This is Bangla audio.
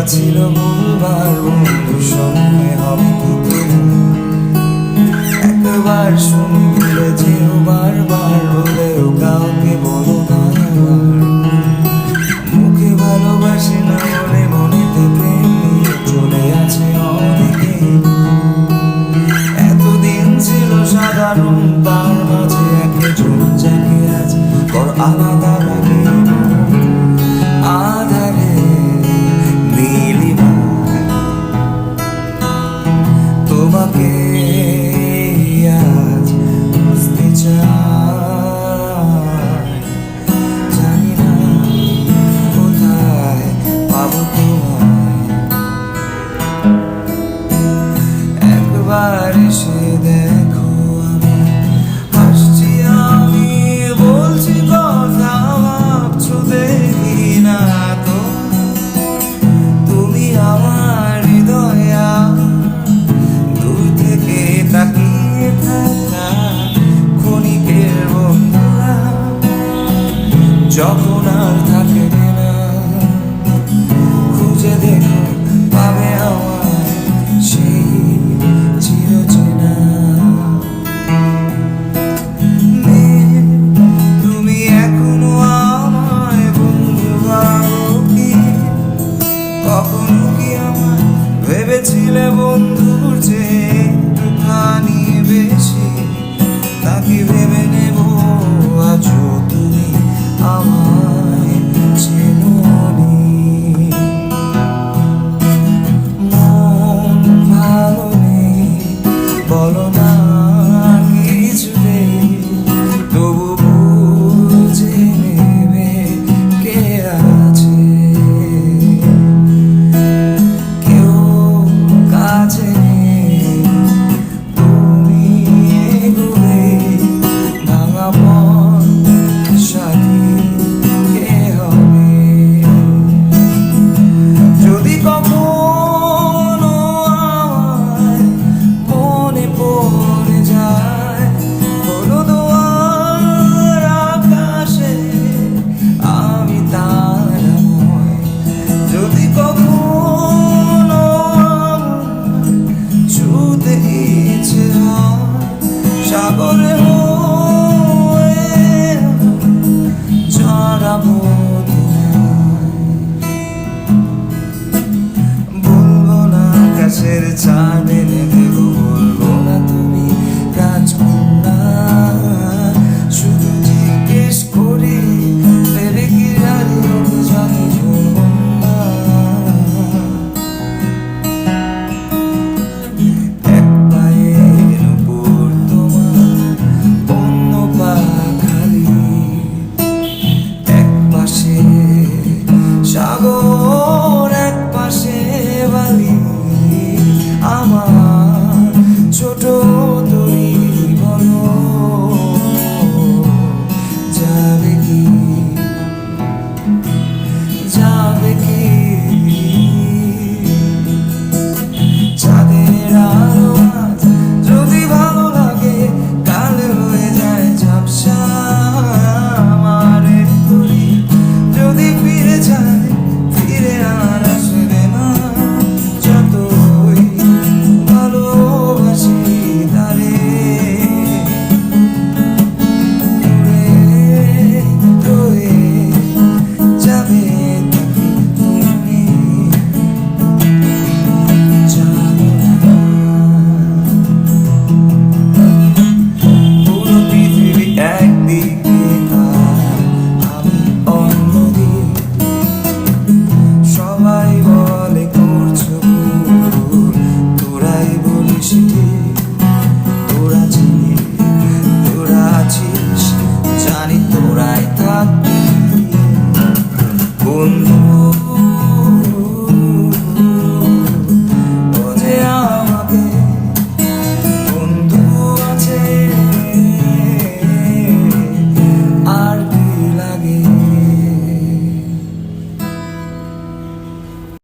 ছিল ভুলবার বন্ধুর সঙ্গে হবে কি একবার শুনি ভুলে যেও বারবার বলেও কাউকে বলো না মুখে ভালোবাসি না মনে মনেতে প্রেম নিয়ে চলে আছে অনেকে এতদিন ছিল সাধারণ তার মাঝে একজন যাকে আজ বড় আলাদা লাগে আধারে নীলিমা তোমাকে আজ বুঝতে চাই জানি না কোথায় পাবো তোমায় একবার এসে দেখো আমায় হাসছি আমি বলছি কথা ভাবছো দেখি না তো তুমি আমার হৃদয়া দূর থেকে তাকিয়ে থাকা ক্ষণিকের বন্ধুরা যখন আর থাকে না খুঁজে দেখো পাবে আমায় সেই চিরচেনা তুমি এখনো আমায় বন্ধু ভাবো কি কখনো কি আমায় ভেবেছিলে বন্ধুর যে একটুখানি বেশি তাকে ভেবে নেব আজও তুমি আমায় চেনোনি মন ভালো নেই বলো না কিছুতে তবু বুঝে নেবে কে আছে কেউ কাছে নেই তুমি এগোবে ভাঙা মন সাথী কে হবে যদি কখনো আমায় মনে পড়ে যায় কোনো দোয়ার আকাশে আমি তারাময় যদি কখনো ছুতে ইচ্ছে হয় সাগরে হয়ে জড়াবো বলবো না কাছের চার মেনে দেবো বলবো না তুমি রাজকন্যা শুধু জিজ্ঞেস করি